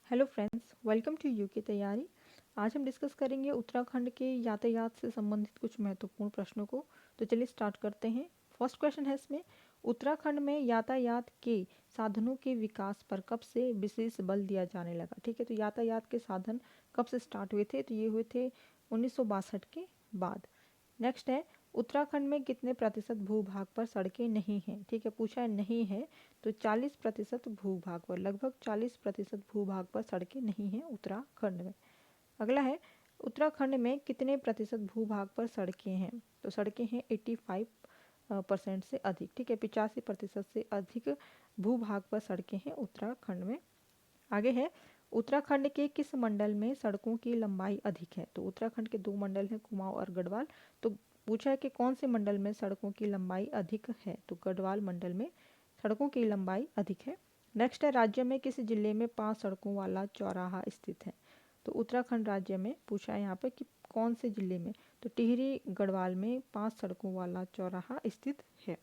Hello friends, welcome to UK तैयारी। आज हम डिस्कस करेंगे उत्तराखंड के यातायात से संबंधित कुछ महत्वपूर्ण प्रश्नों को। तो चलिए स्टार्ट करते हैं। फर्स्ट क्वेश्चन है इसमें, उत्तराखंड में यातायात के साधनों के विकास पर कब से विशेष बल दिया जाने लगा। ठीक है, तो यातायात के साधन कब से स्टार्ट हुए थे, तो ये हुए थे 1962 के बाद। नेक्स्ट है, उत्तराखंड में कितने प्रतिशत भूभाग पर सड़कें नहीं हैं। ठीक है, पूछा है नहीं है, तो 40% भूभाग पर, लगभग 40% भूभाग पर सड़कें नहीं हैं उत्तराखंड में। अगला है, उत्तराखंड में कितने प्रतिशत भूभाग पर सड़कें हैं, तो सड़कें हैं 85% से अधिक। ठीक है, 85% से अधिक भूभाग पर सड़कें हैं उत्तराखंड में। आगे है, उत्तराखंड के किस मंडल में सड़कों की लंबाई अधिक है, तो उत्तराखंड के दो मंडल हैं, कुमाऊं और गढ़वाल। तो पूछा है कि कौन से मंडल में सड़कों की लंबाई अधिक है, तो गढ़वाल मंडल में सड़कों की लंबाई अधिक है। नेक्स्ट है, राज्य में किस जिले में 5 सड़कों वाला चौराहा स्थित है, तो उत्तराखंड राज्य में पूछा है यहाँ पे कि कौन से जिले में, तो टिहरी गढ़वाल में 5 सड़कों वाला चौराहा स्थित है।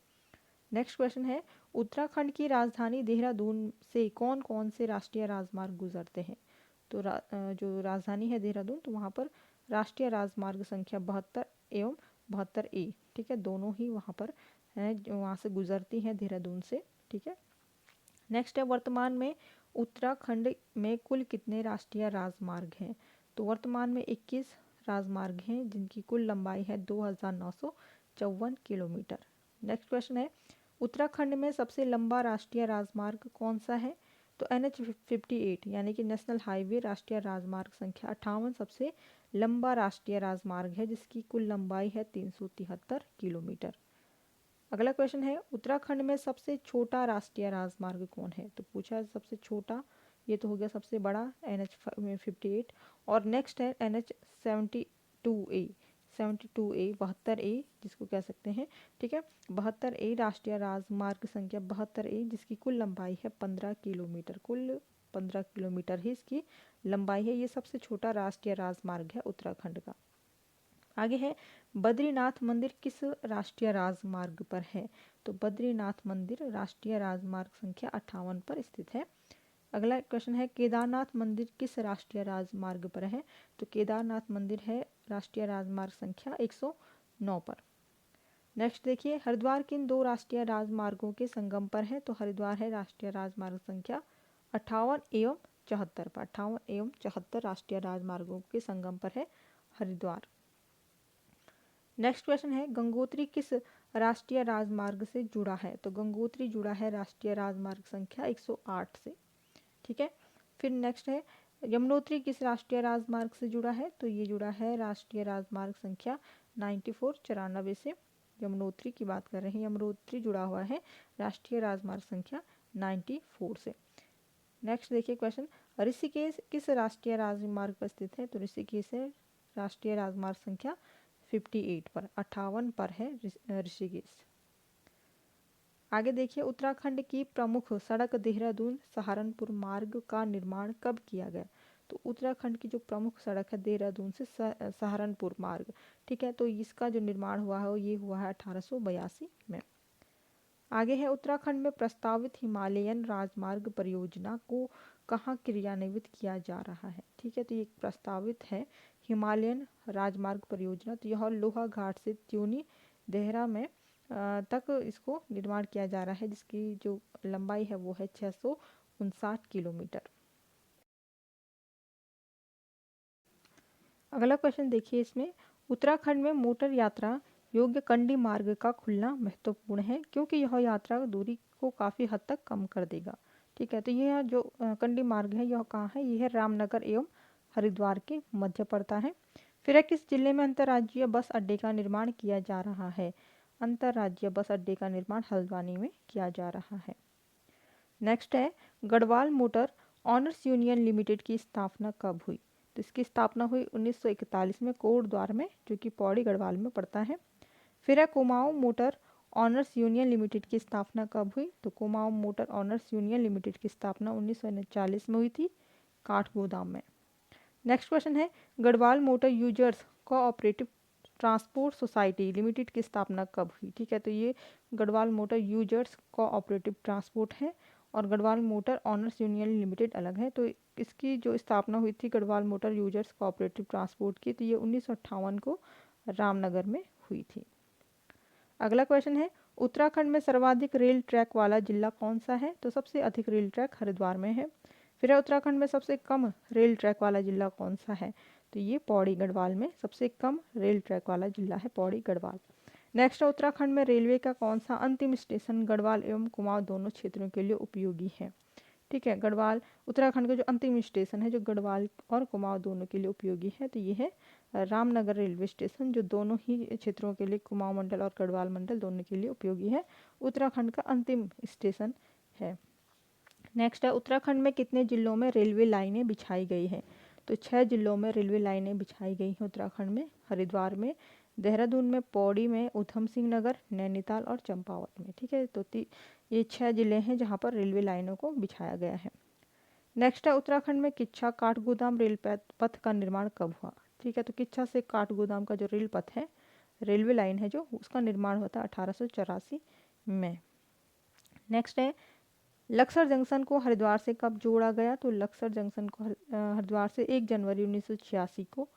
नेक्स्ट क्वेश्चन है, उत्तराखंड की राजधानी देहरादून से कौन कौन से राष्ट्रीय राजमार्ग गुजरते हैं, तो जो राजधानी है देहरादून, तो वहाँ पर राष्ट्रीय राजमार्ग संख्या 72 एवं 72A, ठीक है, दोनों ही वहाँ पर हैं जो वहाँ से गुजरती हैं देहरादून से। ठीक है, नेक्स्ट है, वर्तमान में उत्तराखंड में कुल कितने राष्ट्रीय राजमार्ग हैं, तो वर्तमान में 21 राजमार्ग हैं जिनकी कुल लंबाई है 2954 किलोमीटर। नेक्स्ट क्वेश्चन है, उत्तराखंड में सबसे लंबा राष्ट्रीय राजमार्ग कौन सा है, तो NH58 यानी कि नेशनल हाईवे राष्ट्रीय राजमार्ग संख्या 58 सबसे लंबा राष्ट्रीय राजमार्ग है जिसकी कुल लंबाई है 373 किलोमीटर। अगला क्वेश्चन है, उत्तराखंड में सबसे छोटा राष्ट्रीय राजमार्ग कौन है, तो पूछा है सबसे छोटा, ये तो हो गया सबसे बड़ा NH58। और नेक्स्ट है NH72A, 72A जिसको कह सकते हैं। ठीक है, 72A राष्ट्रीय राजमार्ग संख्या 72A जिसकी कुल लंबाई है 15 किलोमीटर, कुल 15 किलोमीटर ही इसकी लंबाई है। ये सबसे छोटा राष्ट्रीय राजमार्ग है उत्तराखंड का। आगे है, बद्रीनाथ मंदिर किस राष्ट्रीय राजमार्ग पर है, तो बद्रीनाथ मंदिर राष्ट्रीय राजमार्ग संख्या 58 पर स्थित है। अगला क्वेश्चन है, केदारनाथ मंदिर किस राष्ट्रीय राजमार्ग पर है, तो केदारनाथ मंदिर है राष्ट्रीय राजमार्ग संख्या 109 पर। नेक्स्ट देखिए, हरिद्वार किन दो राष्ट्रीय राजमार्गों के संगम पर है, तो हरिद्वार है राष्ट्रीय राजमार्ग संख्या 58 एवं 74 पर, 58 एवं 74 राष्ट्रीय राजमार्गों के संगम पर है हरिद्वार। नेक्स्ट क्वेश्चन है, गंगोत्री किस राष्ट्रीय राजमार्ग से जुड़ा है, तो गंगोत्री जुड़ा है राष्ट्रीय राजमार्ग संख्या 108 से। ठीक है, फिर नेक्स्ट है, यमुनोत्री किस राष्ट्रीय राजमार्ग से जुड़ा है, तो ये जुड़ा है राष्ट्रीय राजमार्ग संख्या 94 से। यमुनोत्री की बात कर रहे हैं, यमुनोत्री जुड़ा हुआ है राष्ट्रीय राजमार्ग संख्या 94 से। नेक्स्ट देखिए क्वेश्चन, ऋषिकेश किस राष्ट्रीय राजमार्ग पर स्थित है, तो ऋषिकेश है राष्ट्रीय राजमार्ग संख्या 58 पर, 58 पर है ऋषिकेश। आगे देखिए, उत्तराखंड की प्रमुख सड़क देहरादून सहारनपुर मार्ग का निर्माण कब किया गया, तो उत्तराखंड की जो प्रमुख सड़क है देहरादून से सहारनपुर मार्ग, ठीक है, तो इसका जो निर्माण हुआ है ये हुआ है 1882 में। आगे है, उत्तराखंड में प्रस्तावित हिमालयन राजमार्ग परियोजना को कहाँ क्रियान्वित किया जा रहा है। ठीक है, तो ये प्रस्तावित है हिमालयन राजमार्ग परियोजना, तो यह लोहाघाट से त्यूनी देहरा में तक इसको निर्माण किया जा रहा है जिसकी जो लंबाई है वो है 659 किलोमीटर। अगला क्वेश्चन देखिए इसमें, उत्तराखंड में मोटर यात्रा योग्य कंडी मार्ग का खुलना महत्वपूर्ण है क्योंकि यह यात्रा दूरी को काफ़ी हद तक कम कर देगा। ठीक है, तो यह जो कंडी मार्ग है यह कहाँ है, यह है रामनगर एवं हरिद्वार के मध्य पड़ता है। फिर है, किस जिले में अंतर्राज्यीय बस अड्डे का निर्माण किया जा रहा है, अंतर्राज्यीय बस अड्डे का निर्माण हल्द्वानी में किया जा रहा है। नेक्स्ट है, Garhwal motor honours union limited की स्थापना कब हुई, तो इसकी स्थापना हुई 1941 में कोटद्वार में, जो कि पौड़ी गढ़वाल में पड़ता है। फिर है, Kumaon motor honours union limited की स्थापना कब हुई, तो Kumaon motor honours union limited की स्थापना 1939 में हुई थी काठगोदाम में। नेक्स्ट क्वेश्चन है, Garhwal motor users cooperative transport society limited की स्थापना कब हुई। ठीक है, तो ये Garhwal motor users cooperative transport है और Garhwal motor honours union limited अलग है। तो इसकी जो स्थापना हुई थी Garhwal motor users cooperative transport की, तो ये 1958 को रामनगर में हुई थी। अगला क्वेश्चन है, उत्तराखंड में सर्वाधिक रेल ट्रैक वाला जिला कौन सा है? तो सबसे अधिक रेल ट्रैक हरिद्वार में है। फिर है, उत्तराखंड में सबसे कम रेल ट्रैक वाला जिला कौन सा है? तो ये पौड़ी गढ़वाल में सबसे कम रेल ट्रैक वाला जिला है पौड़ी गढ़वाल। नेक्स्ट है, उत्तराखंड में रेलवे का कौन सा अंतिम स्टेशन गढ़वाल एवं कुमाऊं दोनों क्षेत्रों के लिए उपयोगी है? ठीक है, गढ़वाल उत्तराखंड का जो अंतिम स्टेशन है जो गढ़वाल और कुमाऊं दोनों के लिए उपयोगी है, तो ये है रामनगर रेलवे स्टेशन, जो दोनों ही क्षेत्रों के लिए, कुमाऊं मंडल और गढ़वाल मंडल दोनों के लिए उपयोगी है, उत्तराखंड का अंतिम स्टेशन है। नेक्स्ट है, उत्तराखंड में कितने जिलों में रेलवे लाइनें बिछाई गई हैं? तो 6 जिलों में रेलवे लाइनें बिछाई गई हैं उत्तराखंड में, हरिद्वार में, देहरादून में, पौड़ी में, ऊधम सिंह नगर, नैनीताल और चंपावत में। ठीक है, तो ये 6 जिले हैं जहाँ पर रेलवे लाइनों को बिछाया गया है। नेक्स्ट है, उत्तराखंड में किच्छा काठगोदाम रेल पथ का निर्माण कब हुआ? ठीक है, तो किच्छा से काठगोदाम का जो रेल पथ है, रेलवे लाइन है जो, उसका निर्माण हुआ था 1884 में। नेक्स्ट है, लक्सर जंक्शन को हरिद्वार से कब जोड़ा गया? तो लक्सर जंक्शन को हरिद्वार से 1 जनवरी 1986 को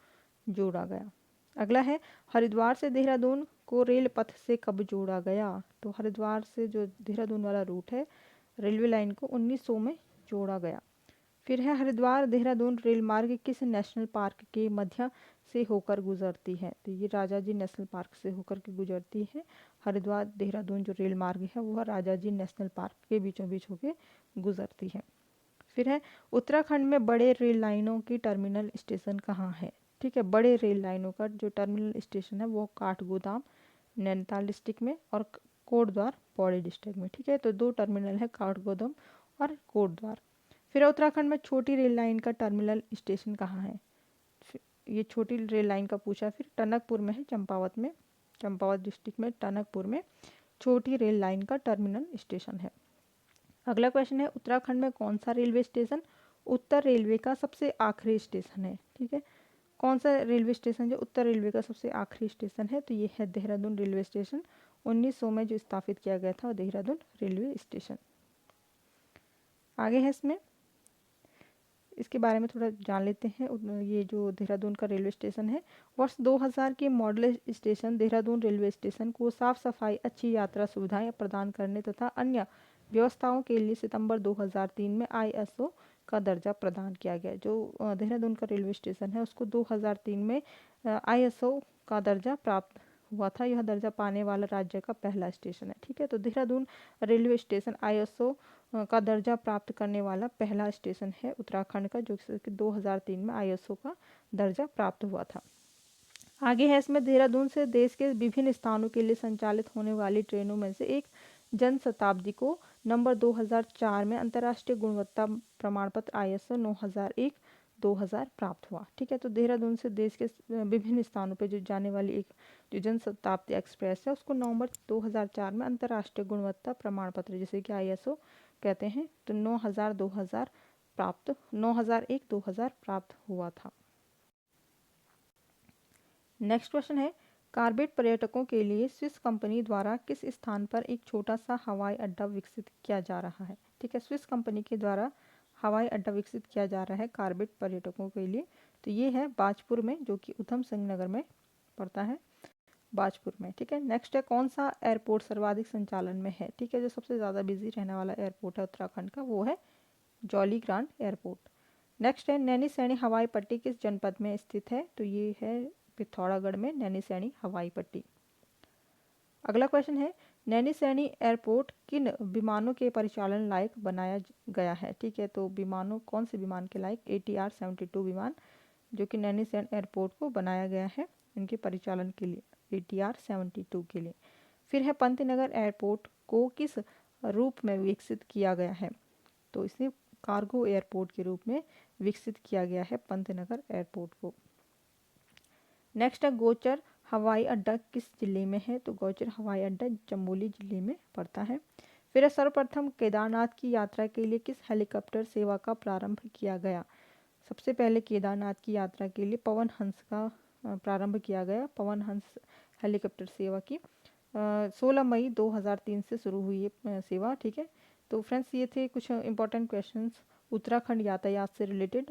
जोड़ा गया। अगला है, हरिद्वार से देहरादून को रेल पथ से कब जोड़ा गया? तो हरिद्वार से जो देहरादून वाला रूट है, रेलवे लाइन को 1900 में जोड़ा गया। फिर है, हरिद्वार देहरादून रेल मार्ग किस नेशनल पार्क के मध्य से होकर गुजरती है? तो ये राजा जी नेशनल पार्क से होकर के गुजरती है। हरिद्वार देहरादून जो रेल मार्ग है वह राजा जी नेशनल पार्क के बीचों बीच होकर गुजरती है। फिर है, उत्तराखंड में बड़े रेल लाइनों की टर्मिनल स्टेशन कहाँ है? ठीक है, बड़े रेल लाइनों का जो टर्मिनल स्टेशन है वो काठगोदाम नैनीताल डिस्ट्रिक्ट में और कोटद्वार पौड़ी डिस्ट्रिक्ट में। ठीक है, तो 2 टर्मिनल है, काठगोदाम और कोटद्वार। फिर उत्तराखंड में छोटी रेल लाइन का टर्मिनल स्टेशन कहाँ है? ये छोटी रेल लाइन का पूछा। फिर टनकपुर में है, चंपावत में, चंपावत डिस्ट्रिक्ट में टनकपुर में छोटी रेल लाइन का टर्मिनल स्टेशन है। अगला क्वेश्चन है, उत्तराखंड में कौन सा रेलवे स्टेशन उत्तर रेलवे का सबसे आखिरी स्टेशन है? ठीक है, कौन सा रेलवे स्टेशन जो उत्तर रेलवे का सबसे आखिरी स्टेशन है? तो ये है देहरादून रेलवे स्टेशन, 1900 में जो स्थापित किया गया था देहरादून रेलवे स्टेशन। आगे है, इसके बारे में थोड़ा जान लेते हैं। ये जो देहरादून का रेलवे स्टेशन है, वर्ष 2000 के model station Dehradun railway station को साफ सफाई, अच्छी यात्रा सुविधाएं प्रदान करने तथा अन्य व्यवस्थाओं के लिए सितंबर 2003 में ISO का दर्जा प्रदान किया गया। जो देहरादून का रेलवे स्टेशन है उसको 2003 में ISO का दर्जा प्राप्त हुआ था। यह दर्जा पाने वाला राज्य का पहला स्टेशन है। ठीक है, तो देहरादून रेलवे स्टेशन ISO का दर्जा प्राप्त करने वाला पहला स्टेशन है उत्तराखंड का, जो कि 2003 में ISO का दर्जा प्राप्त हुआ था। आगे है, इसमें देहरादून से देश के विभिन्न स्थानों के लिए संचालित होने वाली ट्रेनों में से एक जन शताब्दी को नंबर 2004 में अंतर्राष्ट्रीय गुणवत्ता प्रमाण पत्र ISO 9001/2000 प्राप्त हुआ। ठीक है, तो देहरादून से देश के विभिन्न स्थानों पर जो जाने वाली एक जो जन शताब्दी एक्सप्रेस है उसको नवंबर 2004 में अंतर्राष्ट्रीय गुणवत्ता प्रमाण पत्र, जैसे कि ISO कहते हैं, तो 9001/2000 प्राप्त हुआ था। नेक्स्ट क्वेश्चन है, कार्बेट पर्यटकों के लिए स्विस कंपनी द्वारा किस स्थान पर एक छोटा सा हवाई अड्डा विकसित किया जा रहा है? ठीक है, स्विस कंपनी के द्वारा हवाई अड्डा विकसित किया जा रहा है कार्बेट पर्यटकों के लिए, तो ये है बाजपुर में, जो कि ऊधम सिंह नगर में पड़ता है, बाजपुर में। ठीक है, नेक्स्ट है, कौन सा एयरपोर्ट सर्वाधिक संचालन में है? ठीक है, जो सबसे ज़्यादा बिजी रहने वाला एयरपोर्ट है उत्तराखंड का वो है जौली ग्रांट एयरपोर्ट। नेक्स्ट है, नैनीसैनी हवाई पट्टी किस जनपद में स्थित है? तो ये है पिथौरागढ़ में नैनीसैनी हवाई पट्टी। अगला क्वेश्चन है, नैनीसैनी एयरपोर्ट किन विमानों के परिचालन लायक बनाया गया है? ठीक है, तो विमानों, कौन से विमान के लायक? ATR 72 विमान, जो कि नैनीसैनी एयरपोर्ट को बनाया गया है इनके परिचालन के लिए, ATR 72 के लिए। फिर है, पंतनगर एयरपोर्ट को किस रूप में विकसित किया गया है? तो इसे कार्गो एयरपोर्ट के रूप में विकसित किया गया है पंतनगर एयरपोर्ट को। नेक्स्ट है, गोचर हवाई अड्डा किस जिले में है? तो गोचर हवाई अड्डा चमोली जिले में पड़ता है। फिर सर्वप्रथम केदारनाथ की यात्रा के लिए किस हेलीकॉप्टर सेवा का प्रारंभ किया गया? सबसे पहले केदारनाथ की यात्रा के लिए पवन हंस का प्रारंभ किया गया, पवन हंस हेलीकॉप्टर सेवा की 16 मई 2003 से शुरू हुई है सेवा। ठीक है, तो फ्रेंड्स ये थे कुछ इंपॉर्टेंट क्वेश्चंस उत्तराखंड यातायात से रिलेटेड।